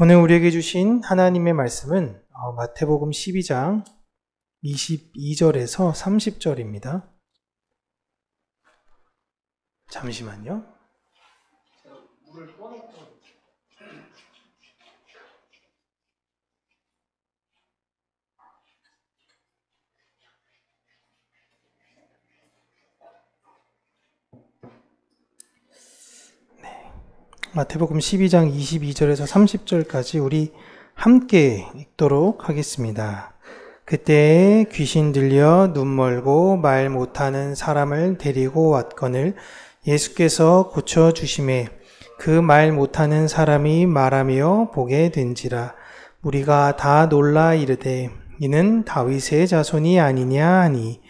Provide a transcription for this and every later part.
오늘 우리에게 주신 하나님의 말씀은 마태복음 12장 22절에서 30절입니다. 잠시만요. 마태복음 12장 22절에서 30절까지 우리 함께 읽도록 하겠습니다. 그때 귀신 들려 눈 멀고 말 못하는 사람을 데리고 왔거늘 예수께서 고쳐주시매 그 말 못하는 사람이 말하며 보게 된지라. 무리가 다 놀라 이르되 이는 다윗의 자손이 아니냐 하니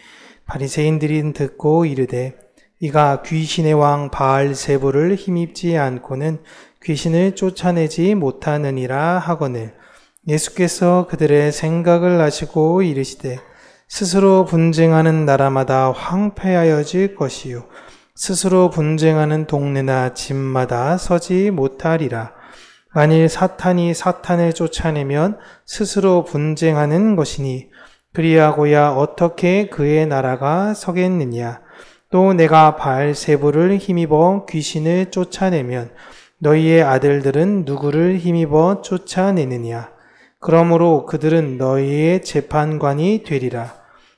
바리새인들이 듣고 이르되 이가 귀신의 왕 바알세불을 힘입지 않고는 귀신을 쫓아내지 못하느니라 하거늘 예수께서 그들의 생각을 아시고 이르시되 스스로 분쟁하는 나라마다 황폐하여질 것이요 스스로 분쟁하는 동네나 집마다 서지 못하리라. 만일 사탄이 사탄을 쫓아내면 스스로 분쟁하는 것이니 그리하고야 어떻게 그의 나라가 서겠느냐. 또 내가 바알세불을 힘입어 귀신을 쫓아내면 너희의 아들들은 누구를 힘입어 쫓아내느냐. 그러므로 그들은 너희의 재판관이 되리라.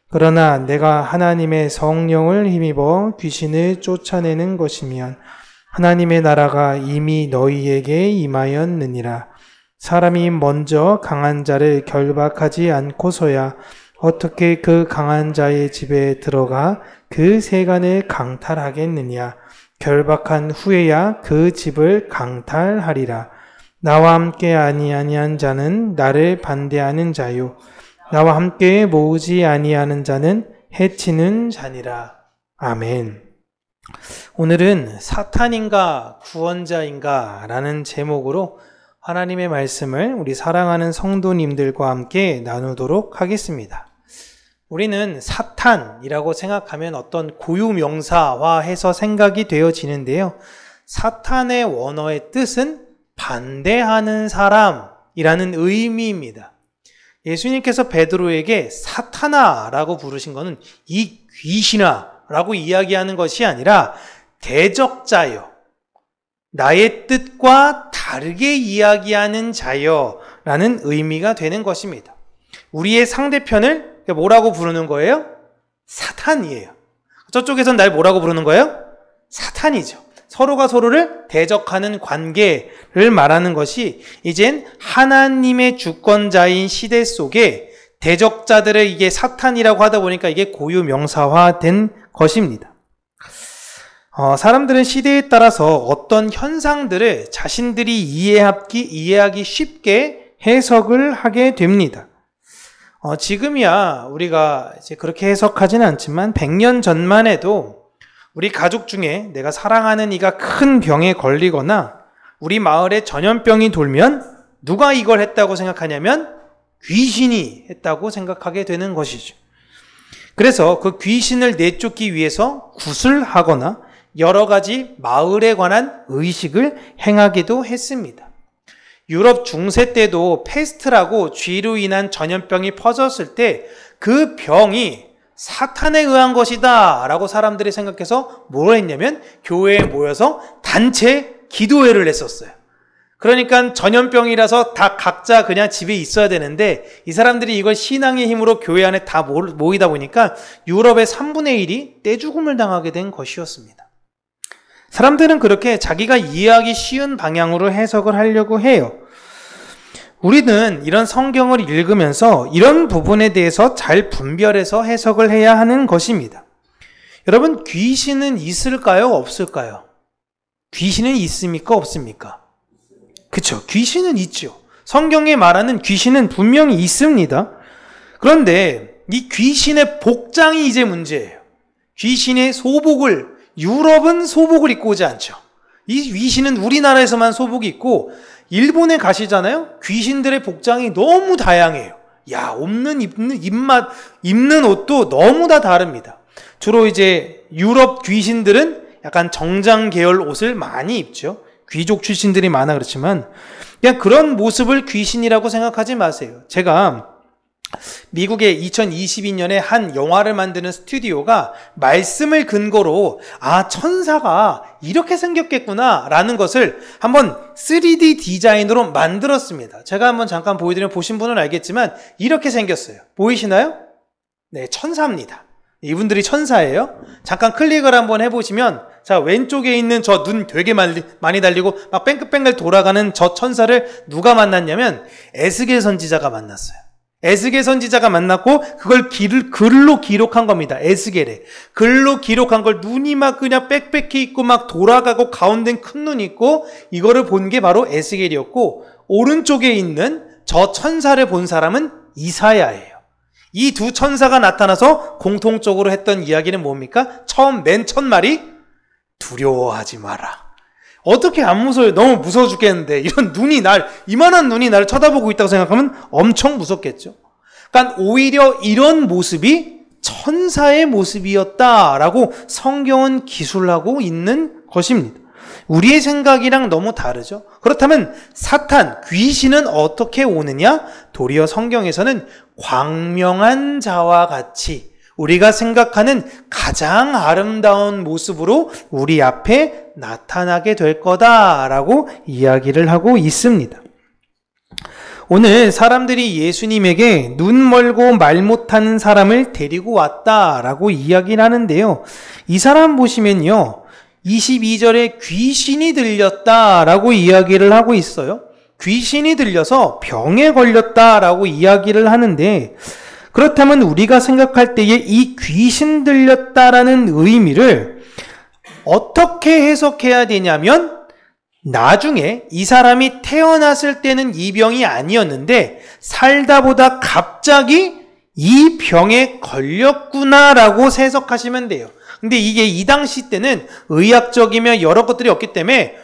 그러나 내가 하나님의 성령을 힘입어 귀신을 쫓아내는 것이면 하나님의 나라가 이미 너희에게 임하였느니라. 사람이 먼저 강한 자를 결박하지 않고서야 어떻게 그 강한 자의 집에 들어가 그 세간을 강탈하겠느냐. 결박한 후에야 그 집을 강탈하리라. 나와 함께 아니하는 자는 나를 반대하는 자요 나와 함께 모으지 아니하는 자는 해치는 자니라. 아멘. 오늘은 사탄인가 구원자인가 라는 제목으로 하나님의 말씀을 우리 사랑하는 성도님들과 함께 나누도록 하겠습니다. 우리는 사탄이라고 생각하면 어떤 고유명사화해서 생각이 되어지는데요. 사탄의 원어의 뜻은 반대하는 사람이라는 의미입니다. 예수님께서 베드로에게 사탄아라고 부르신 것은 이 귀신아라고 이야기하는 것이 아니라 대적자여, 나의 뜻과 다르게 이야기하는 자여 라는 의미가 되는 것입니다. 우리의 상대편을 뭐라고 부르는 거예요? 사탄이에요. 저쪽에서는 날 뭐라고 부르는 거예요? 사탄이죠. 서로가 서로를 대적하는 관계를 말하는 것이 이젠 하나님의 주권자인 시대 속에 대적자들을 이게 사탄이라고 하다 보니까 이게 고유명사화된 것입니다. 사람들은 시대에 따라서 어떤 현상들을 자신들이 이해하기 쉽게 해석을 하게 됩니다. 지금이야 우리가 이제 그렇게 해석하지는 않지만 100년 전만 해도 우리 가족 중에 내가 사랑하는 이가 큰 병에 걸리거나 우리 마을에 전염병이 돌면 누가 이걸 했다고 생각하냐면 귀신이 했다고 생각하게 되는 것이죠. 그래서 그 귀신을 내쫓기 위해서 구슬하거나 여러 가지 마을에 관한 의식을 행하기도 했습니다. 유럽 중세 때도 페스트라고 쥐로 인한 전염병이 퍼졌을 때 그 병이 사탄에 의한 것이다 라고 사람들이 생각해서 뭘 했냐면 교회에 모여서 단체 기도회를 했었어요. 그러니까 전염병이라서 다 각자 그냥 집에 있어야 되는데 이 사람들이 이걸 신앙의 힘으로 교회 안에 다 모이다 보니까 유럽의 3분의 1이 떼죽음을 당하게 된 것이었습니다. 사람들은 그렇게 자기가 이해하기 쉬운 방향으로 해석을 하려고 해요. 우리는 이런 성경을 읽으면서 이런 부분에 대해서 잘 분별해서 해석을 해야 하는 것입니다. 여러분, 귀신은 있을까요? 없을까요? 귀신은 있습니까? 없습니까? 그렇죠. 귀신은 있죠. 성경에 말하는 귀신은 분명히 있습니다. 그런데 이 귀신의 복장이 이제 문제예요. 귀신의 소복을, 유럽은 소복을 입고 오지 않죠. 이 귀신은 우리나라에서만 소복이 있고 일본에 가시잖아요. 귀신들의 복장이 너무 다양해요. 야, 입는 옷도 너무 다 다릅니다. 주로 이제 유럽 귀신들은 약간 정장 계열 옷을 많이 입죠. 귀족 출신들이 많아 그렇지만 그냥 그런 모습을 귀신이라고 생각하지 마세요. 제가 미국의 2022년에 한 영화를 만드는 스튜디오가 말씀을 근거로 천사가 이렇게 생겼겠구나 라는 것을 한번 3D 디자인으로 만들었습니다. 제가 한번 잠깐 보여드리면 보신 분은 알겠지만 이렇게 생겼어요. 보이시나요? 네, 천사입니다. 이분들이 천사예요. 잠깐 클릭을 한번 해보시면 자, 왼쪽에 있는 저 눈 되게 많이 달리고 막 뺑글뺑글 돌아가는 저 천사를 누가 만났냐면 에스겔 선지자가 만났어요. 에스겔 선지자가 만났고 그걸 글로 기록한 겁니다. 에스겔에 글로 기록한 걸 눈이 막 그냥 빽빽히 있고 막 돌아가고 가운데는 큰 눈이 있고 이거를 본 게 바로 에스겔이었고 오른쪽에 있는 저 천사를 본 사람은 이사야예요. 이 두 천사가 나타나서 공통적으로 했던 이야기는 뭡니까? 맨 첫 말이 두려워하지 마라. 어떻게 안 무서워요? 너무 무서워 죽겠는데 이런 이만한 눈이 나를 쳐다보고 있다고 생각하면 엄청 무섭겠죠. 그러니까 오히려 이런 모습이 천사의 모습이었다라고 성경은 기술하고 있는 것입니다. 우리의 생각이랑 너무 다르죠. 그렇다면 사탄, 귀신은 어떻게 오느냐? 도리어 성경에서는 광명한 자와 같이 우리가 생각하는 가장 아름다운 모습으로 우리 앞에 나타나게 될 거다라고 이야기를 하고 있습니다. 오늘 사람들이 예수님에게 눈 멀고 말 못하는 사람을 데리고 왔다라고 이야기를 하는데요. 이 사람 보시면요. 22절에 귀신이 들렸다라고 이야기를 하고 있어요. 귀신이 들려서 병에 걸렸다라고 이야기를 하는데 그렇다면 우리가 생각할 때에 이 귀신 들렸다라는 의미를 어떻게 해석해야 되냐면 나중에 이 사람이 태어났을 때는 이 병이 아니었는데 살다 보다 갑자기 이 병에 걸렸구나라고 해석하시면 돼요. 근데 이게 이 당시 때는 의학적이며 여러 것들이 없기 때문에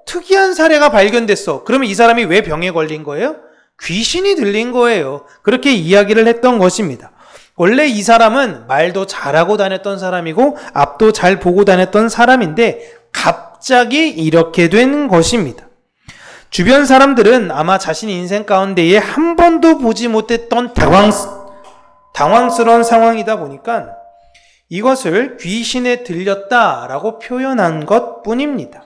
특이한 사례가 발견됐어. 그러면 이 사람이 왜 병에 걸린 거예요? 귀신이 들린 거예요. 그렇게 이야기를 했던 것입니다. 원래 이 사람은 말도 잘하고 다녔던 사람이고 앞도 잘 보고 다녔던 사람인데 갑자기 이렇게 된 것입니다. 주변 사람들은 아마 자신 인생 가운데에 한 번도 보지 못했던 당황스러운 상황이다 보니까 이것을 귀신에 들렸다라고 표현한 것 뿐입니다.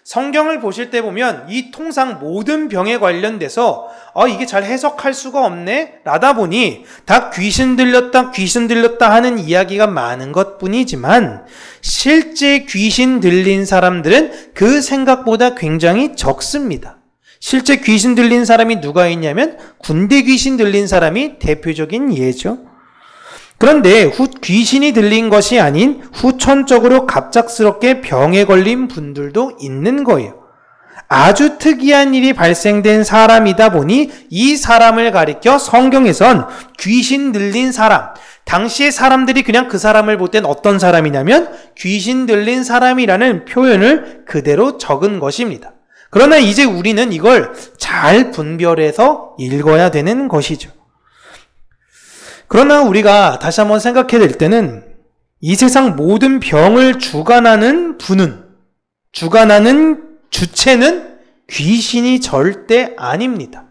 성경을 보실 때 보면 이 통상 모든 병에 관련돼서 이게 잘 해석할 수가 없네 라다 보니 다 귀신 들렸다 하는 이야기가 많은 것 뿐이지만 실제 귀신 들린 사람들은 그 생각보다 굉장히 적습니다. 실제 귀신 들린 사람이 누가 있냐면 군대 귀신 들린 사람이 대표적인 예죠. 그런데 귀신이 들린 것이 아닌 후천적으로 갑작스럽게 병에 걸린 분들도 있는 거예요. 아주 특이한 일이 발생된 사람이다 보니 이 사람을 가리켜 성경에선 귀신 들린 사람, 당시의 사람들이 그냥 그 사람을 볼 땐 어떤 사람이냐면 귀신 들린 사람이라는 표현을 그대로 적은 것입니다. 그러나 이제 우리는 이걸 잘 분별해서 읽어야 되는 것이죠. 그러나 우리가 다시 한번 생각해야 될 때는 이 세상 모든 병을 주관하는 주체는 귀신이 절대 아닙니다.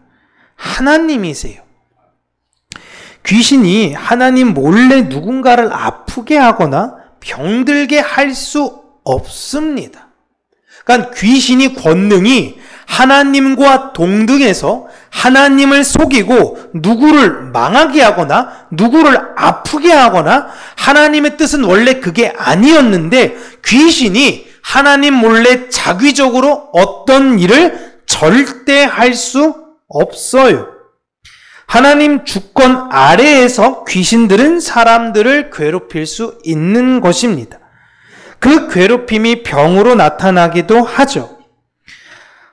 하나님이세요. 귀신이 하나님 몰래 누군가를 아프게 하거나 병들게 할 수 없습니다. 그러니까 귀신이 권능이 하나님과 동등해서 하나님을 속이고 누구를 망하게 하거나 누구를 아프게 하거나 하나님의 뜻은 원래 그게 아니었는데 귀신이 하나님 몰래 자기적으로 어떤 일을 절대 할 수 없어요. 하나님 주권 아래에서 귀신들은 사람들을 괴롭힐 수 있는 것입니다. 그 괴롭힘이 병으로 나타나기도 하죠.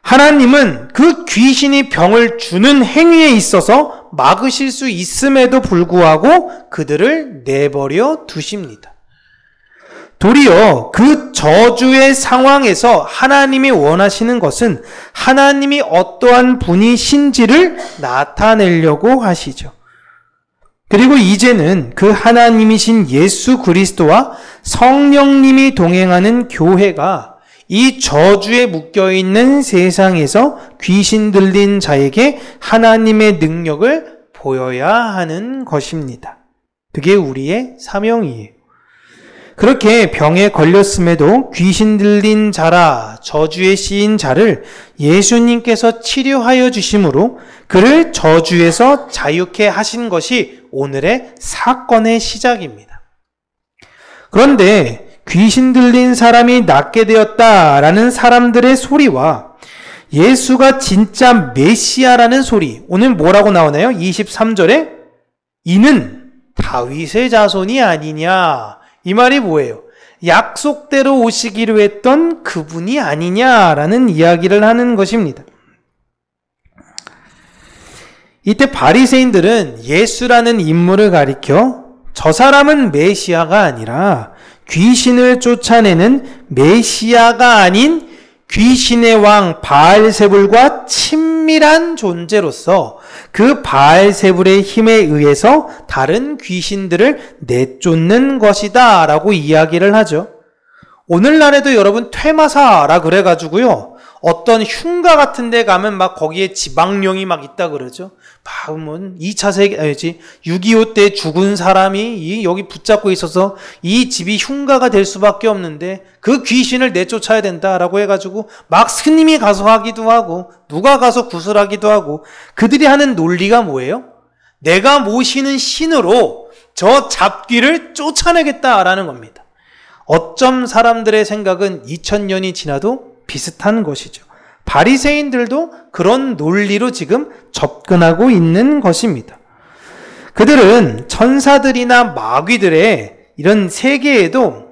하나님은 그 귀신이 병을 주는 행위에 있어서 막으실 수 있음에도 불구하고 그들을 내버려 두십니다. 도리어 그 저주의 상황에서 하나님이 원하시는 것은 하나님이 어떠한 분이신지를 나타내려고 하시죠. 그리고 이제는 그 하나님이신 예수 그리스도와 성령님이 동행하는 교회가 이 저주에 묶여있는 세상에서 귀신 들린 자에게 하나님의 능력을 보여야 하는 것입니다. 그게 우리의 사명이에요. 그렇게 병에 걸렸음에도 귀신 들린 자라 저주에 씌인 자를 예수님께서 치료하여 주심으로 그를 저주에서 자유케 하신 것이 오늘의 사건의 시작입니다. 그런데 귀신 들린 사람이 낫게 되었다라는 사람들의 소리와 예수가 진짜 메시아라는 소리, 오늘 뭐라고 나오나요? 23절에 이는 다윗의 자손이 아니냐. 이 말이 뭐예요? 약속대로 오시기로 했던 그분이 아니냐라는 이야기를 하는 것입니다. 이때 바리새인들은 예수라는 인물을 가리켜 저 사람은 메시아가 아니라 귀신을 쫓아내는 메시아가 아닌 귀신의 왕 바알세불과 친밀한 존재로서 그 바알세불의 힘에 의해서 다른 귀신들을 내쫓는 것이다 라고 이야기를 하죠. 오늘날에도 여러분 퇴마사라 그래가지고요, 어떤 흉가 같은 데 가면 막 거기에 지방령이 막 있다 그러죠. 막 2차 세계, 6.25 때 죽은 사람이 여기 붙잡고 있어서 이 집이 흉가가 될 수밖에 없는데 그 귀신을 내쫓아야 된다라고 해가지고 막 스님이 가서 하기도 하고 누가 가서 구슬하기도 하고, 그들이 하는 논리가 뭐예요? 내가 모시는 신으로 저 잡귀를 쫓아내겠다라는 겁니다. 어쩜 사람들의 생각은 2000년이 지나도 비슷한 것이죠. 바리새인들도 그런 논리로 지금 접근하고 있는 것입니다. 그들은 천사들이나 마귀들의 이런 세계에도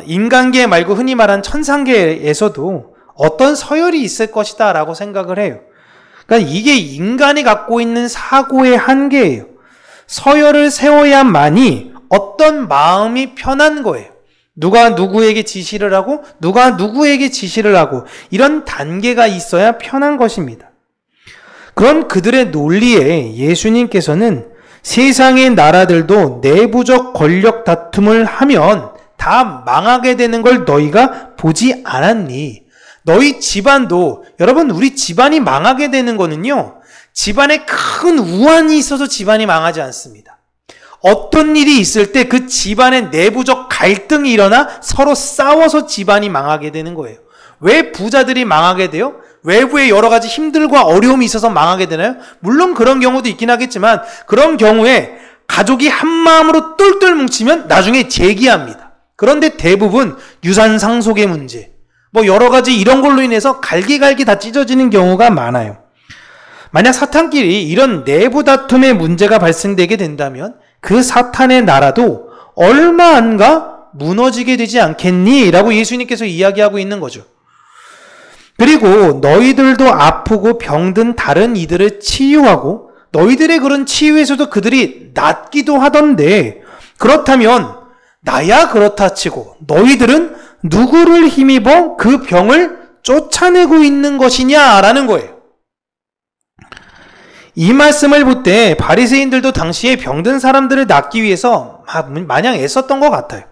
인간계 말고 흔히 말하는 천상계에서도 어떤 서열이 있을 것이다 라고 생각을 해요. 그러니까 이게 인간이 갖고 있는 사고의 한계예요. 서열을 세워야만이 어떤 마음이 편한 거예요. 누가 누구에게 지시를 하고 누가 누구에게 지시를 하고 이런 단계가 있어야 편한 것입니다. 그런 그들의 논리에 예수님께서는 세상의 나라들도 내부적 권력 다툼을 하면 다 망하게 되는 걸 너희가 보지 않았니? 너희 집안도, 여러분 우리 집안이 망하게 되는 거는요, 집안에 큰 우환이 있어서 집안이 망하지 않습니다. 어떤 일이 있을 때 그 집안의 내부적 갈등이 일어나 서로 싸워서 집안이 망하게 되는 거예요. 왜 부자들이 망하게 돼요? 외부에 여러 가지 힘들과 어려움이 있어서 망하게 되나요? 물론 그런 경우도 있긴 하겠지만 그런 경우에 가족이 한 마음으로 똘똘 뭉치면 나중에 재기합니다. 그런데 대부분 유산 상속의 문제, 여러 가지 이런 걸로 인해서 갈기갈기 다 찢어지는 경우가 많아요. 만약 사탄끼리 이런 내부 다툼의 문제가 발생되게 된다면 그 사탄의 나라도 얼마 안 가 무너지게 되지 않겠니? 라고 예수님께서 이야기하고 있는 거죠. 그리고 너희들도 아프고 병든 다른 이들을 치유하고 너희들의 그런 치유에서도 그들이 낫기도 하던데, 그렇다면 나야 그렇다 치고 너희들은 누구를 힘입어 그 병을 쫓아내고 있는 것이냐라는 거예요. 이 말씀을 볼 때 바리새인들도 당시에 병든 사람들을 낫기 위해서 마냥 애썼던 것 같아요.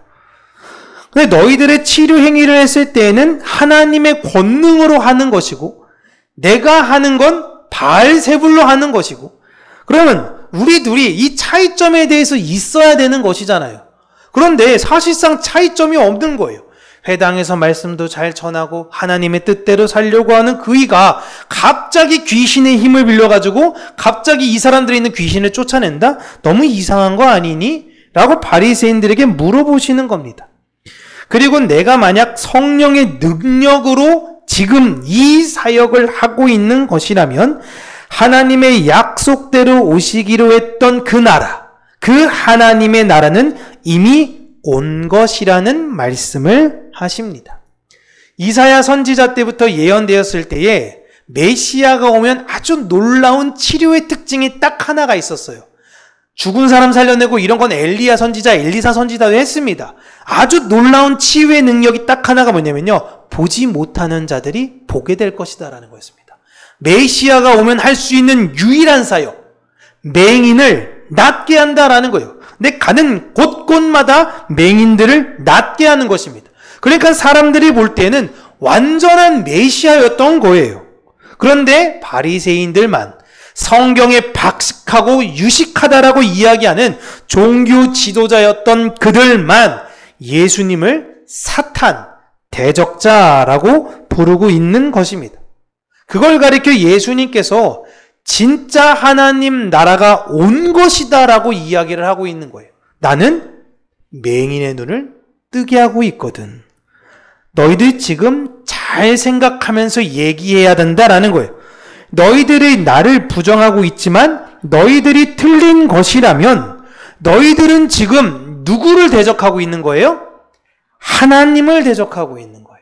근데 너희들의 치료 행위를 했을 때에는 하나님의 권능으로 하는 것이고 내가 하는 건 바알세불로 하는 것이고, 그러면 우리 둘이 이 차이점에 대해서 있어야 되는 것이잖아요. 그런데 사실상 차이점이 없는 거예요. 회당에서 말씀도 잘 전하고 하나님의 뜻대로 살려고 하는 그이가 갑자기 귀신의 힘을 빌려가지고 갑자기 이 사람들이 있는 귀신을 쫓아낸다? 너무 이상한 거 아니니? 라고 바리새인들에게 물어보시는 겁니다. 그리고 내가 만약 성령의 능력으로 지금 이 사역을 하고 있는 것이라면 하나님의 약속대로 오시기로 했던 그 나라, 그 하나님의 나라는 이미 온 것이라는 말씀을 하십니다. 이사야 선지자 때부터 예언되었을 때에 메시아가 오면 아주 놀라운 치료의 특징이 딱 하나가 있었어요. 죽은 사람 살려내고 이런 건 엘리야 선지자, 엘리사 선지자도 했습니다. 아주 놀라운 치유의 능력이 딱 하나가 뭐냐면요, 보지 못하는 자들이 보게 될 것이다라는 거였습니다. 메시아가 오면 할 수 있는 유일한 사역, 맹인을 낫게 한다라는 거예요. 근데 가는 곳곳마다 맹인들을 낫게 하는 것입니다. 그러니까 사람들이 볼 때는 완전한 메시아였던 거예요. 그런데 바리새인들만 성경에 박식하고 유식하다라고 이야기하는 종교 지도자였던 그들만 예수님을 사탄, 대적자라고 부르고 있는 것입니다. 그걸 가리켜 예수님께서 진짜 하나님 나라가 온 것이다라고 이야기를 하고 있는 거예요. 나는 맹인의 눈을 뜨게 하고 있거든. 너희들 지금 잘 생각하면서 얘기해야 된다라는 거예요. 너희들이 나를 부정하고 있지만 너희들이 틀린 것이라면 너희들은 지금 누구를 대적하고 있는 거예요? 하나님을 대적하고 있는 거예요.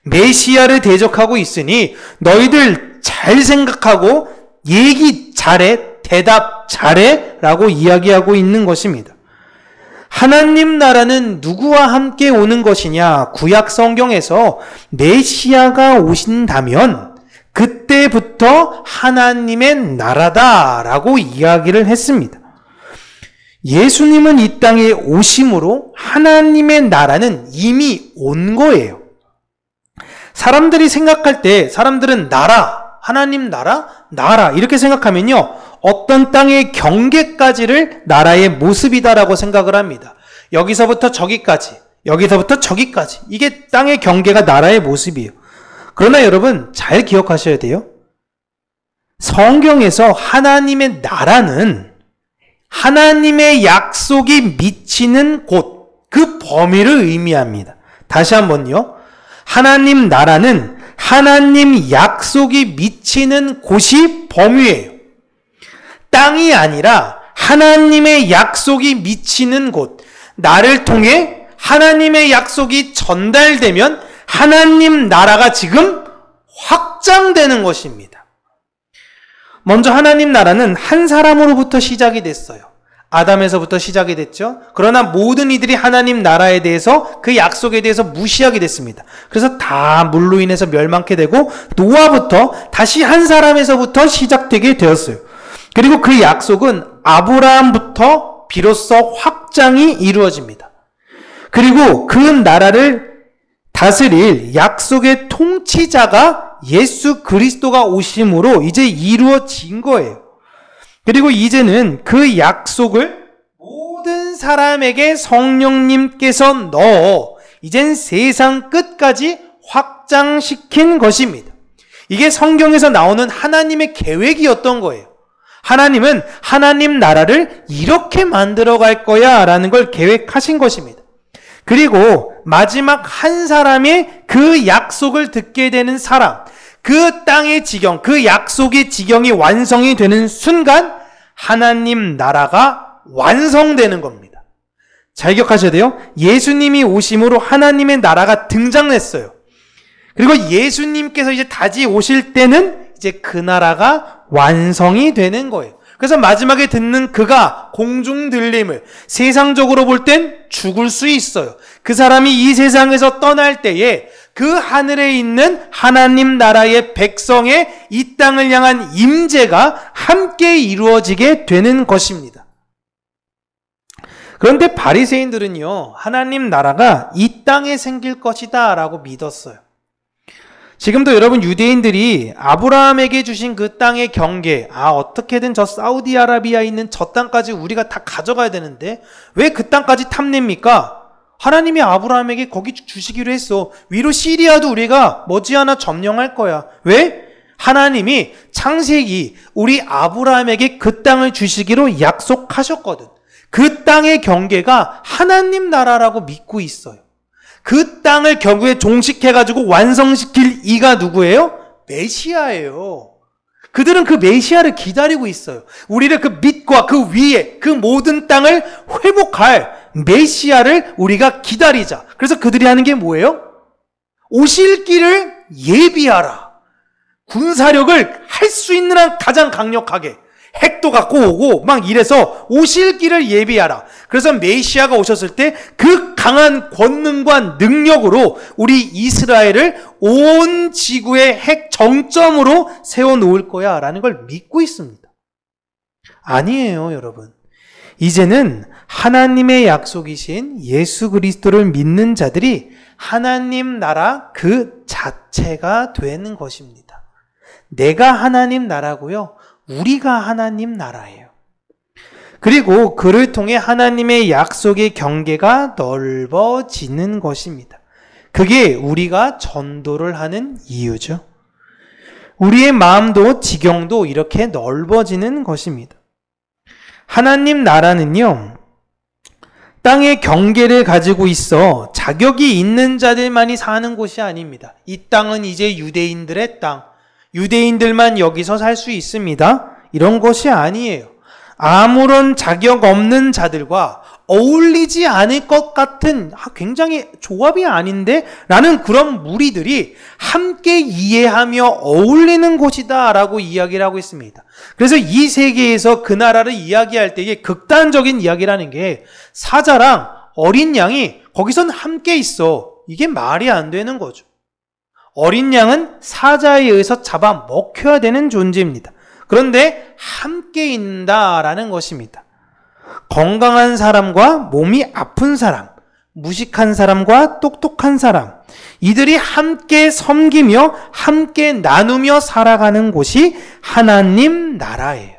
메시아를 대적하고 있으니 너희들 잘 생각하고 얘기 잘해, 대답 잘해 라고 이야기하고 있는 것입니다. 하나님 나라는 누구와 함께 오는 것이냐? 구약 성경에서 메시아가 오신다면 그때부터 하나님의 나라다라고 이야기를 했습니다. 예수님은 이 땅에 오심으로 하나님의 나라는 이미 온 거예요. 사람들이 생각할 때 사람들은 나라, 하나님 나라, 나라 이렇게 생각하면요. 어떤 땅의 경계까지를 나라의 모습이다라고 생각을 합니다. 여기서부터 저기까지, 여기서부터 저기까지. 이게 땅의 경계가 나라의 모습이에요. 그러나 여러분 잘 기억하셔야 돼요. 성경에서 하나님의 나라는 하나님의 약속이 미치는 곳, 그 범위를 의미합니다. 다시 한번요. 하나님 나라는 하나님 약속이 미치는 곳이 범위예요. 땅이 아니라 하나님의 약속이 미치는 곳, 나를 통해 하나님의 약속이 전달되면 하나님 나라가 지금 확장되는 것입니다. 먼저 하나님 나라는 한 사람으로부터 시작이 됐어요. 아담에서부터 시작이 됐죠. 그러나 모든 이들이 하나님 나라에 대해서 그 약속에 대해서 무시하게 됐습니다. 그래서 다 물로 인해서 멸망케 되고 노아부터 다시 한 사람에서부터 시작되게 되었어요. 그리고 그 약속은 아브라함부터 비로소 확장이 이루어집니다. 그리고 그 나라를 다스릴 약속의 통치자가 예수 그리스도가 오심으로 이제 이루어진 거예요. 그리고 이제는 그 약속을 모든 사람에게 성령님께서 넣어 이젠 세상 끝까지 확장시킨 것입니다. 이게 성경에서 나오는 하나님의 계획이었던 거예요. 하나님은 하나님 나라를 이렇게 만들어 갈 거야 라는 걸 계획하신 것입니다. 그리고 마지막 한 사람이 그 약속을 듣게 되는 사람, 그 땅의 지경, 그 약속의 지경이 완성이 되는 순간 하나님 나라가 완성되는 겁니다. 잘 기억하셔야 돼요. 예수님이 오심으로 하나님의 나라가 등장했어요. 그리고 예수님께서 이제 다시 오실 때는 이제 그 나라가 완성이 되는 거예요. 그래서 마지막에 듣는 그가 공중 들림을, 세상적으로 볼 땐 죽을 수 있어요. 그 사람이 이 세상에서 떠날 때에 그 하늘에 있는 하나님 나라의 백성의 이 땅을 향한 임재가 함께 이루어지게 되는 것입니다. 그런데 바리새인들은요, 하나님 나라가 이 땅에 생길 것이다 라고 믿었어요. 지금도 여러분 유대인들이 아브라함에게 주신 그 땅의 경계, 어떻게든 저 사우디아라비아에 있는 저 땅까지 우리가 다 가져가야 되는데 왜 그 땅까지 탐냅니까? 하나님이 아브라함에게 거기 주시기로 했어. 위로 시리아도 우리가 머지않아 점령할 거야. 왜? 하나님이 창세기 우리 아브라함에게 그 땅을 주시기로 약속하셨거든. 그 땅의 경계가 하나님 나라라고 믿고 있어요. 그 땅을 결국에 종식해가지고 완성시킬 이가 누구예요? 메시아예요. 그들은 그 메시아를 기다리고 있어요. 우리를 그 밑과 그 위에 그 모든 땅을 회복할 메시아를 우리가 기다리자. 그래서 그들이 하는 게 뭐예요? 오실 길을 예비하라. 군사력을 할 수 있는 한 가장 강력하게 핵도 갖고 오고 막 이래서 오실 길을 예비하라. 그래서 메시아가 오셨을 때 그 강한 권능과 능력으로 우리 이스라엘을 온 지구의 핵 정점으로 세워놓을 거야 라는 걸 믿고 있습니다. 아니에요, 여러분. 이제는 하나님의 약속이신 예수 그리스도를 믿는 자들이 하나님 나라 그 자체가 되는 것입니다. 내가 하나님 나라고요. 우리가 하나님 나라예요. 그리고 그를 통해 하나님의 약속의 경계가 넓어지는 것입니다. 그게 우리가 전도를 하는 이유죠. 우리의 마음도 지경도 이렇게 넓어지는 것입니다. 하나님 나라는요, 땅의 경계를 가지고 있어 자격이 있는 자들만이 사는 곳이 아닙니다. 이 땅은 이제 유대인들의 땅, 유대인들만 여기서 살 수 있습니다. 이런 것이 아니에요. 아무런 자격 없는 자들과 어울리지 않을 것 같은 굉장히 조합이 아닌데? 라는 그런 무리들이 함께 이해하며 어울리는 곳이다 라고 이야기를 하고 있습니다. 그래서 이 세계에서 그 나라를 이야기할 때에 극단적인 이야기라는 게 사자랑 어린 양이 거기선 함께 있어. 이게 말이 안 되는 거죠. 어린 양은 사자에 의해서 잡아 먹혀야 되는 존재입니다. 그런데 함께 있다라는 것입니다. 건강한 사람과 몸이 아픈 사람, 무식한 사람과 똑똑한 사람, 이들이 함께 섬기며 함께 나누며 살아가는 곳이 하나님 나라예요.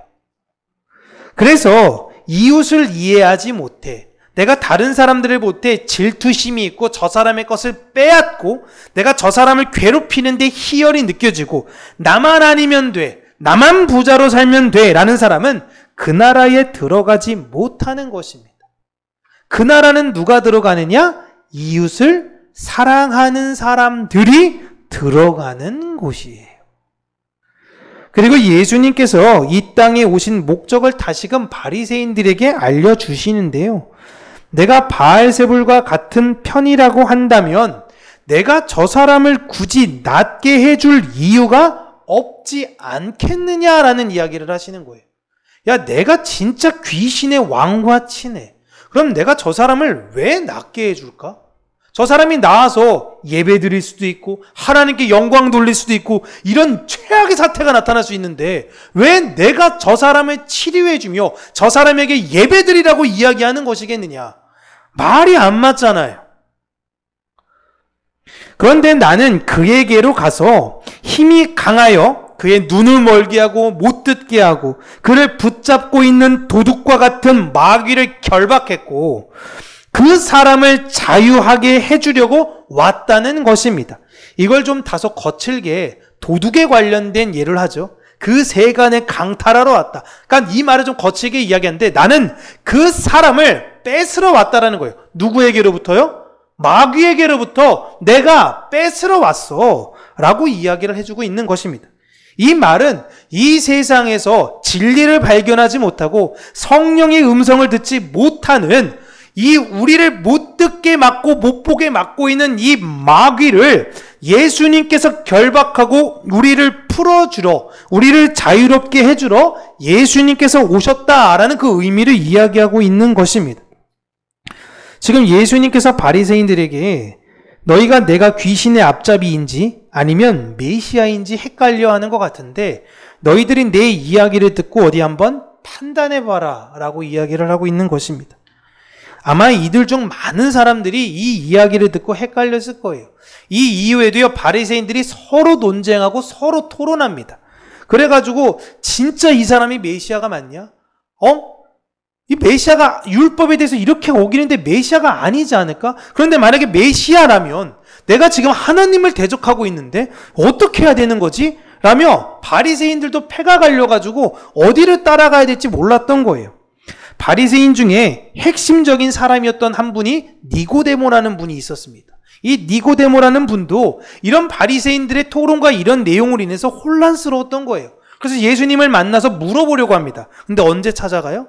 그래서 이웃을 이해하지 못해, 내가 다른 사람들을 못해 질투심이 있고 저 사람의 것을 빼앗고 내가 저 사람을 괴롭히는데 희열이 느껴지고 나만 아니면 돼, 나만 부자로 살면 돼 라는 사람은 그 나라에 들어가지 못하는 것입니다. 그 나라는 누가 들어가느냐? 이웃을 사랑하는 사람들이 들어가는 곳이에요. 그리고 예수님께서 이 땅에 오신 목적을 다시금 바리새인들에게 알려주시는데요. 내가 바알세불과 같은 편이라고 한다면 내가 저 사람을 굳이 낫게 해줄 이유가 없지 않겠느냐라는 이야기를 하시는 거예요. 야, 내가 진짜 귀신의 왕과 친해. 그럼 내가 저 사람을 왜 낫게 해줄까? 저 사람이 나와서 예배 드릴 수도 있고 하나님께 영광 돌릴 수도 있고 이런 최악의 사태가 나타날 수 있는데 왜 내가 저 사람을 치료해주며 저 사람에게 예배 드리라고 이야기하는 것이겠느냐? 말이 안 맞잖아요. 그런데 나는 그에게로 가서 힘이 강하여 그의 눈을 멀게 하고 못 듣게 하고 그를 붙잡고 있는 도둑과 같은 마귀를 결박했고 그 사람을 자유하게 해주려고 왔다는 것입니다. 이걸 좀 다소 거칠게 도둑에 관련된 예를 하죠. 그 세간을 강탈하러 왔다. 그러니까 이 말을 좀 거칠게 이야기하는데 나는 그 사람을 뺏으러 왔다라는 거예요. 누구에게로부터요? 마귀에게로부터 내가 뺏으러 왔어 라고 이야기를 해주고 있는 것입니다. 이 말은 이 세상에서 진리를 발견하지 못하고 성령의 음성을 듣지 못하는 이 우리를 못 듣게 막고 못 보게 막고 있는 이 마귀를 예수님께서 결박하고 우리를 풀어주러, 우리를 자유롭게 해주러 예수님께서 오셨다라는 그 의미를 이야기하고 있는 것입니다. 지금 예수님께서 바리새인들에게 너희가 내가 귀신의 앞잡이인지 아니면 메시아인지 헷갈려하는 것 같은데 너희들이 내 이야기를 듣고 어디 한번 판단해봐라 라고 이야기를 하고 있는 것입니다. 아마 이들 중 많은 사람들이 이 이야기를 듣고 헷갈렸을 거예요. 이 이후에도요 바리새인들이 서로 논쟁하고 서로 토론합니다. 그래가지고 진짜 이 사람이 메시아가 맞냐? 이 메시아가 율법에 대해서 이렇게 어기는데 메시아가 아니지 않을까? 그런데 만약에 메시아라면 내가 지금 하나님을 대적하고 있는데 어떻게 해야 되는 거지? 라며 바리새인들도 패가 갈려가지고 어디를 따라가야 될지 몰랐던 거예요. 바리새인 중에 핵심적인 사람이었던 한 분이 니고데모라는 분이 있었습니다. 이 니고데모라는 분도 이런 바리새인들의 토론과 이런 내용으로 인해서 혼란스러웠던 거예요. 그래서 예수님을 만나서 물어보려고 합니다. 근데 언제 찾아가요?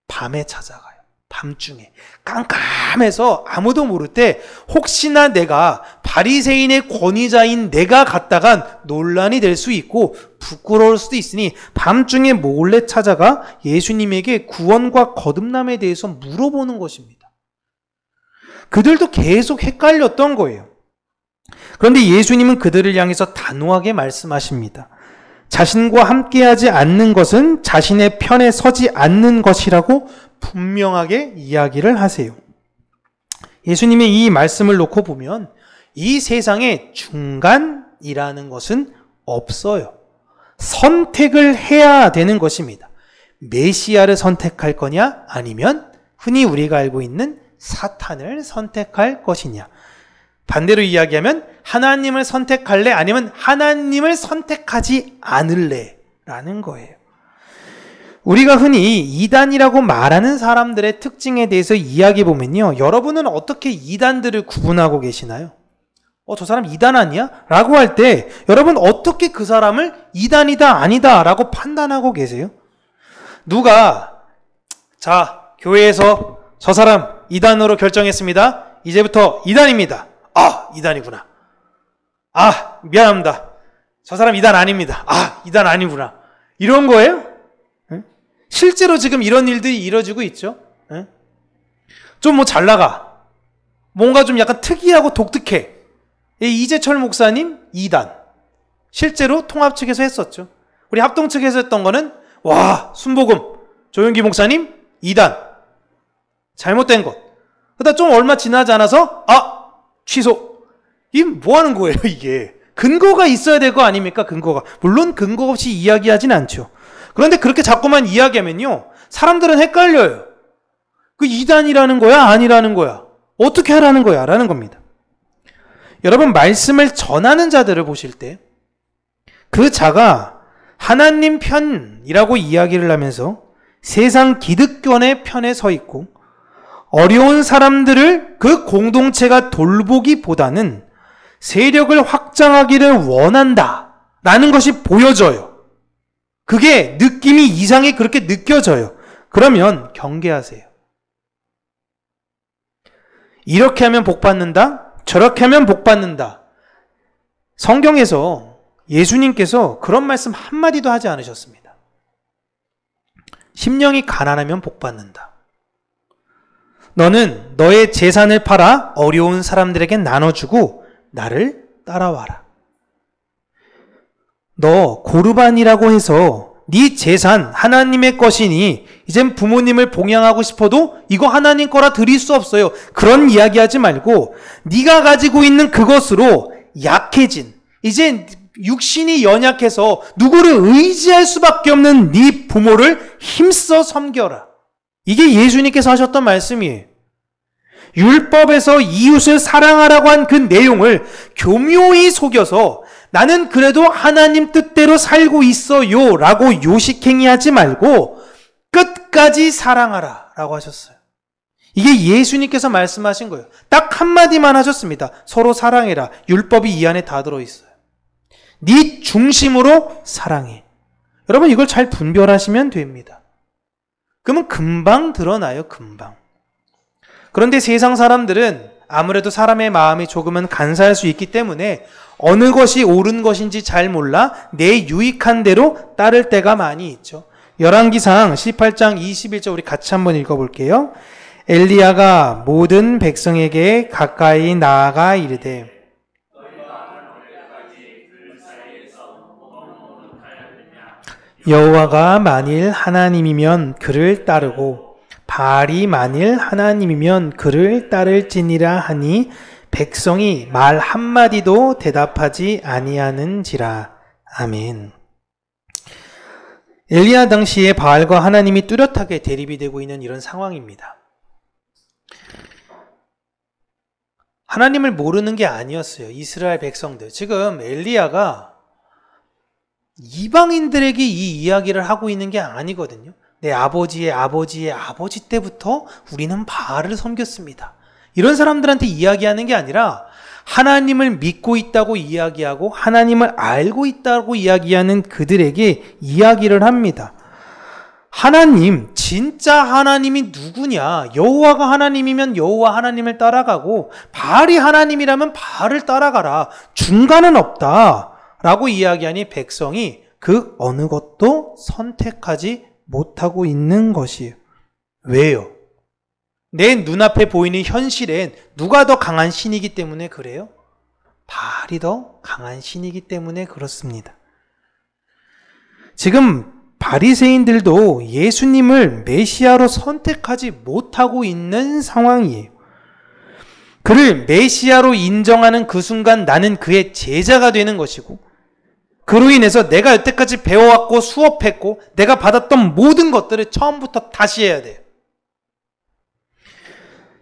밤에 찾아가요. 밤중에. 깜깜해서 아무도 모를 때 혹시나 내가 바리새인의 권위자인 내가 갔다간 논란이 될 수 있고 부끄러울 수도 있으니 밤중에 몰래 찾아가 예수님에게 구원과 거듭남에 대해서 물어보는 것입니다. 그들도 계속 헷갈렸던 거예요. 그런데 예수님은 그들을 향해서 단호하게 말씀하십니다. 자신과 함께하지 않는 것은 자신의 편에 서지 않는 것이라고 분명하게 이야기를 하세요. 예수님의 이 말씀을 놓고 보면 이 세상에 중간이라는 것은 없어요. 선택을 해야 되는 것입니다. 메시아를 선택할 거냐 아니면 흔히 우리가 알고 있는 사탄을 선택할 것이냐. 반대로 이야기하면 하나님을 선택할래 아니면 하나님을 선택하지 않을래 라는 거예요. 우리가 흔히 이단이라고 말하는 사람들의 특징에 대해서 이야기해 보면요, 여러분은 어떻게 이단들을 구분하고 계시나요? 저 사람 이단 아니야? 라고 할 때 여러분 어떻게 그 사람을 이단이다 아니다 라고 판단하고 계세요? 누가 자, 교회에서 저 사람 이단으로 결정했습니다. 이제부터 이단입니다. 아, 이단이구나. 아, 미안합니다. 저 사람 이단 아닙니다. 아, 이단 아니구나. 이런 거예요? 실제로 지금 이런 일들이 이루어지고 있죠. 좀 뭐 잘 나가. 뭔가 좀 약간 특이하고 독특해. 이재철 목사님 2단. 실제로 통합 측에서 했었죠. 우리 합동 측에서 했던 거는 와, 순복음 조용기 목사님 2단. 잘못된 것. 그러다 좀 얼마 지나지 않아서 취소. 이게 뭐 하는 거예요, 이게? 근거가 있어야 될 거 아닙니까? 근거가. 물론 근거 없이 이야기하진 않죠. 그런데 그렇게 자꾸만 이야기하면요, 사람들은 헷갈려요. 그 2단이라는 거야? 아니라는 거야? 어떻게 하라는 거야? 라는 겁니다. 여러분, 말씀을 전하는 자들을 보실 때 그 자가 하나님 편이라고 이야기를 하면서 세상 기득권의 편에 서 있고 어려운 사람들을 그 공동체가 돌보기보다는 세력을 확장하기를 원한다 라는 것이 보여져요. 그게 느낌이 이상하게 그렇게 느껴져요. 그러면 경계하세요. 이렇게 하면 복 받는다, 저렇게 하면 복 받는다. 성경에서 예수님께서 그런 말씀 한마디도 하지 않으셨습니다. 심령이 가난하면 복 받는다. 너는 너의 재산을 팔아 어려운 사람들에게 나눠주고 나를 따라와라. 너 고르반이라고 해서 네 재산 하나님의 것이니 이젠 부모님을 봉양하고 싶어도 이거 하나님 거라 드릴 수 없어요. 그런 이야기하지 말고 네가 가지고 있는 그것으로 약해진, 이제 육신이 연약해서 누구를 의지할 수밖에 없는 네 부모를 힘써 섬겨라. 이게 예수님께서 하셨던 말씀이에요. 율법에서 이웃을 사랑하라고 한 그 내용을 교묘히 속여서 나는 그래도 하나님 뜻대로 살고 있어요 라고 요식행위하지 말고 끝까지 사랑하라 라고 하셨어요. 이게 예수님께서 말씀하신 거예요. 딱 한마디만 하셨습니다. 서로 사랑해라. 율법이 이 안에 다 들어있어요. 네 중심으로 사랑해. 여러분, 이걸 잘 분별하시면 됩니다. 그러면 금방 드러나요. 금방. 그런데 세상 사람들은 아무래도 사람의 마음이 조금은 간사할 수 있기 때문에 어느 것이 옳은 것인지 잘 몰라 내 유익한 대로 따를 때가 많이 있죠. 열왕기상 18장 21절 우리 같이 한번 읽어볼게요. 엘리야가 모든 백성에게 가까이 나아가 이르되 여호와가 만일 하나님이면 그를 따르고 바알이 만일 하나님이면 그를 따를지니라 하니 백성이 말 한마디도 대답하지 아니하는지라. 아멘. 엘리야 당시에 바알과 하나님이 뚜렷하게 대립이 되고 있는 이런 상황입니다. 하나님을 모르는 게 아니었어요. 이스라엘 백성들. 지금 엘리야가 이방인들에게 이 이야기를 하고 있는 게 아니거든요. 내 아버지의 아버지의 아버지 때부터 우리는 바알을 섬겼습니다. 이런 사람들한테 이야기하는 게 아니라 하나님을 믿고 있다고 이야기하고 하나님을 알고 있다고 이야기하는 그들에게 이야기를 합니다. 하나님, 진짜 하나님이 누구냐? 여호와가 하나님이면 여호와 하나님을 따라가고 바알이 하나님이라면 바알을 따라가라. 중간은 없다. 라고 이야기하니 백성이 그 어느 것도 선택하지 못하고 있는 것이에요. 왜요? 내 눈앞에 보이는 현실엔 누가 더 강한 신이기 때문에 그래요? 바알이 더 강한 신이기 때문에 그렇습니다. 지금 바리새인들도 예수님을 메시아로 선택하지 못하고 있는 상황이에요. 그를 메시아로 인정하는 그 순간 나는 그의 제자가 되는 것이고, 그로 인해서 내가 여태까지 배워왔고 수업했고 내가 받았던 모든 것들을 처음부터 다시 해야 돼요.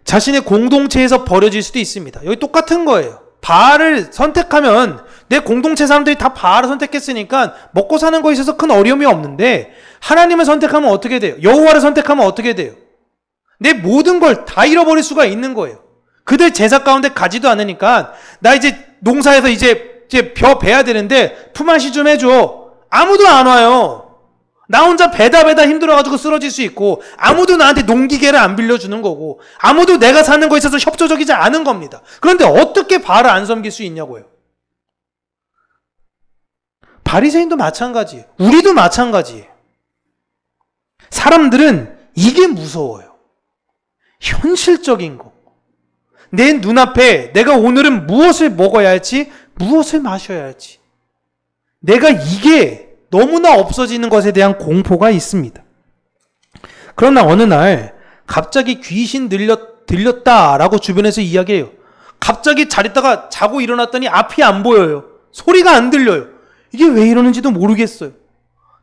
자신의 공동체에서 벌어질 수도 있습니다. 여기 똑같은 거예요. 바알을 선택하면 내 공동체 사람들이 다 바알을 선택했으니까 먹고 사는 거에 있어서 큰 어려움이 없는데, 하나님을 선택하면 어떻게 돼요? 여호와를 선택하면 어떻게 돼요? 내 모든 걸 다 잃어버릴 수가 있는 거예요. 그들 제사 가운데 가지도 않으니까 나 이제 농사에서 이제 벼 베야 되는데 품앗이 좀 해줘. 아무도 안 와요. 나 혼자 베다 힘들어가지고 쓰러질 수 있고, 아무도 나한테 농기계를 안 빌려주는 거고, 아무도 내가 사는 거에 있어서 협조적이지 않은 겁니다. 그런데 어떻게 바알을 안 섬길 수 있냐고요. 바리새인도 마찬가지예요. 우리도 마찬가지예요. 사람들은 이게 무서워요. 현실적인 거. 내 눈앞에 내가 오늘은 무엇을 먹어야 할지, 무엇을 마셔야 할지, 내가 이게 너무나 없어지는 것에 대한 공포가 있습니다. 그러나 어느 날 갑자기 귀신 들렸다라고 주변에서 이야기해요. 갑자기 잘 있다가 자고 일어났더니 앞이 안 보여요. 소리가 안 들려요. 이게 왜 이러는지도 모르겠어요.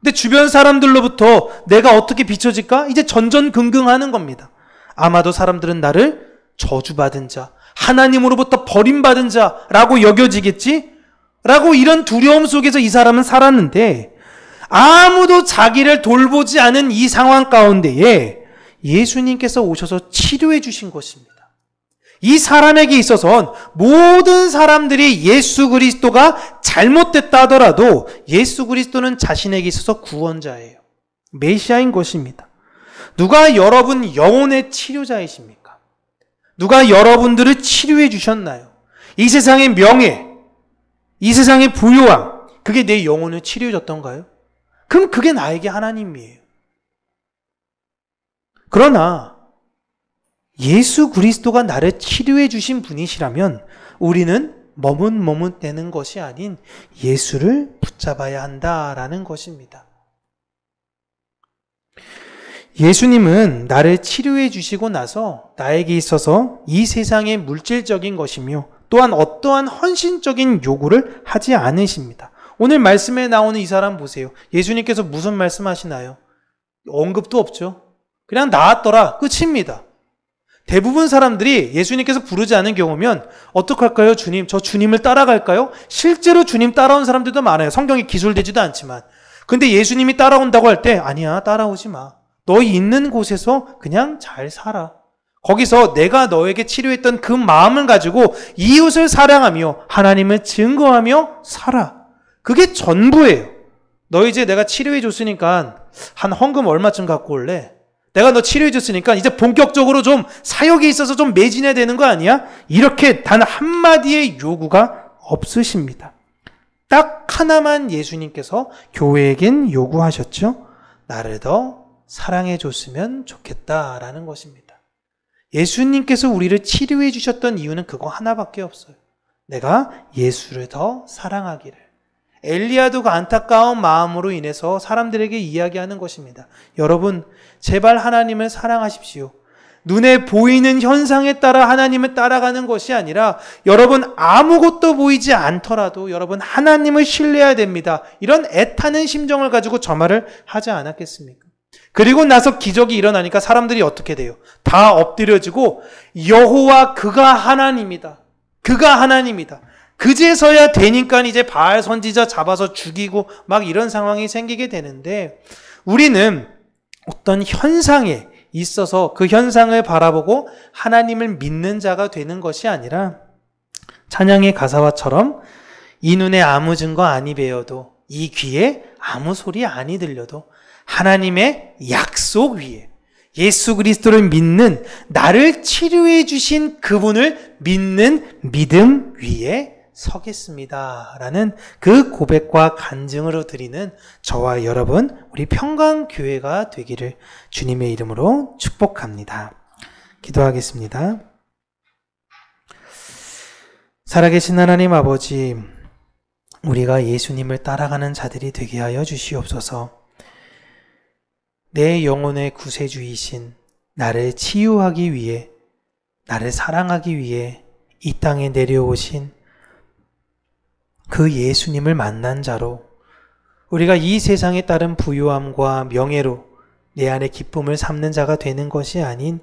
근데 주변 사람들로부터 내가 어떻게 비춰질까? 이제 전전긍긍하는 겁니다. 아마도 사람들은 나를 저주받은 자, 하나님으로부터 버림받은 자라고 여겨지겠지? 라고 이런 두려움 속에서 이 사람은 살았는데, 아무도 자기를 돌보지 않은 이 상황 가운데에 예수님께서 오셔서 치료해 주신 것입니다. 이 사람에게 있어서는 모든 사람들이 예수 그리스도가 잘못됐다 하더라도 예수 그리스도는 자신에게 있어서 구원자예요. 메시아인 것입니다. 누가 여러분 영혼의 치료자이십니까? 누가 여러분들을 치료해 주셨나요? 이 세상의 명예, 이 세상의 부유함, 그게 내 영혼을 치료해 줬던가요? 그럼 그게 나에게 하나님이에요. 그러나 예수 그리스도가 나를 치료해 주신 분이시라면 우리는 머뭇머뭇대는 것이 아닌 예수를 붙잡아야 한다라는 것입니다. 예수님은 나를 치료해 주시고 나서 나에게 있어서 이 세상의 물질적인 것이며 또한 어떠한 헌신적인 요구를 하지 않으십니다. 오늘 말씀에 나오는 이 사람 보세요. 예수님께서 무슨 말씀하시나요? 언급도 없죠. 그냥 나았더라. 끝입니다. 대부분 사람들이 예수님께서 부르지 않은 경우면 어떡할까요? 주님, 저 주님을 따라갈까요? 실제로 주님 따라온 사람들도 많아요. 성경에 기술되지도 않지만. 근데 예수님이 따라온다고 할 때 아니야, 따라오지 마. 너 있는 곳에서 그냥 잘 살아. 거기서 내가 너에게 치료했던 그 마음을 가지고 이웃을 사랑하며 하나님을 증거하며 살아. 그게 전부예요. 너 이제 내가 치료해 줬으니까 한 헌금 얼마쯤 갖고 올래? 내가 너 치료해 줬으니까 이제 본격적으로 좀 사역에 있어서 좀 매진해야 되는 거 아니야? 이렇게 단 한마디의 요구가 없으십니다. 딱 하나만 예수님께서 교회에겐 요구하셨죠. 나를 더 사랑해 줬으면 좋겠다라는 것입니다. 예수님께서 우리를 치료해 주셨던 이유는 그거 하나밖에 없어요. 내가 예수를 더 사랑하기를. 엘리야도 그 안타까운 마음으로 인해서 사람들에게 이야기하는 것입니다. 여러분, 제발 하나님을 사랑하십시오. 눈에 보이는 현상에 따라 하나님을 따라가는 것이 아니라 여러분 아무것도 보이지 않더라도 여러분 하나님을 신뢰해야 됩니다. 이런 애타는 심정을 가지고 저 말을 하지 않았겠습니까? 그리고 나서 기적이 일어나니까 사람들이 어떻게 돼요? 다 엎드려지고 여호와 그가 하나님이다. 그가 하나님이다. 그제서야 되니까 이제 바알 선지자 잡아서 죽이고 막 이런 상황이 생기게 되는데, 우리는 어떤 현상에 있어서 그 현상을 바라보고 하나님을 믿는 자가 되는 것이 아니라 찬양의 가사와처럼 이 눈에 아무 증거 아니 배어도 이 귀에 아무 소리 아니 들려도 하나님의 약속 위에 예수 그리스도를 믿는, 나를 치료해 주신 그분을 믿는 믿음 위에 서겠습니다. 라는 그 고백과 간증으로 드리는 저와 여러분, 우리 평강교회가 되기를 주님의 이름으로 축복합니다. 기도하겠습니다. 살아계신 하나님 아버지, 우리가 예수님을 따라가는 자들이 되게 하여 주시옵소서. 내 영혼의 구세주이신 나를 치유하기 위해, 나를 사랑하기 위해 이 땅에 내려오신 그 예수님을 만난 자로 우리가 이 세상에 따른 부유함과 명예로 내 안에 기쁨을 삼는 자가 되는 것이 아닌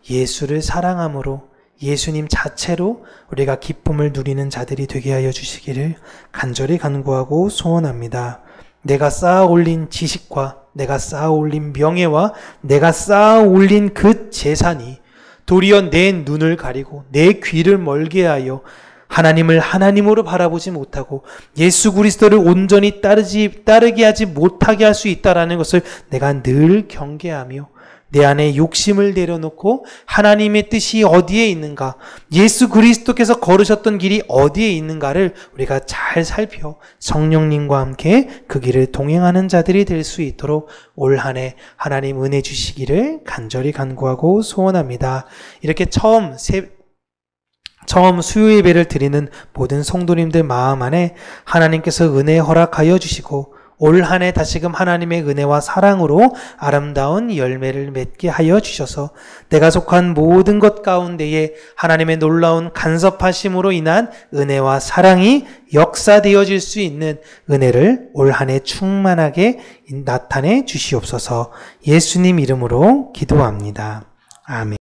예수를 사랑함으로 예수님 자체로 우리가 기쁨을 누리는 자들이 되게 하여 주시기를 간절히 간구하고 소원합니다. 내가 쌓아 올린 지식과 내가 쌓아 올린 명예와 내가 쌓아 올린 그 재산이 도리어 내 눈을 가리고 내 귀를 멀게 하여 하나님을 하나님으로 바라보지 못하고 예수 그리스도를 온전히 따르게 하지 못하게 할 수 있다라는 것을 내가 늘 경계하며 내 안에 욕심을 내려놓고 하나님의 뜻이 어디에 있는가, 예수 그리스도께서 걸으셨던 길이 어디에 있는가를 우리가 잘 살펴 성령님과 함께 그 길을 동행하는 자들이 될 수 있도록 올 한 해 하나님 은혜 주시기를 간절히 간구하고 소원합니다. 이렇게 처음 수요 예배를 드리는 모든 성도님들 마음 안에 하나님께서 은혜 허락하여 주시고 올 한 해 다시금 하나님의 은혜와 사랑으로 아름다운 열매를 맺게 하여 주셔서 내가 속한 모든 것 가운데에 하나님의 놀라운 간섭하심으로 인한 은혜와 사랑이 역사되어질 수 있는 은혜를 올 한 해 충만하게 나타내 주시옵소서. 예수님 이름으로 기도합니다. 아멘.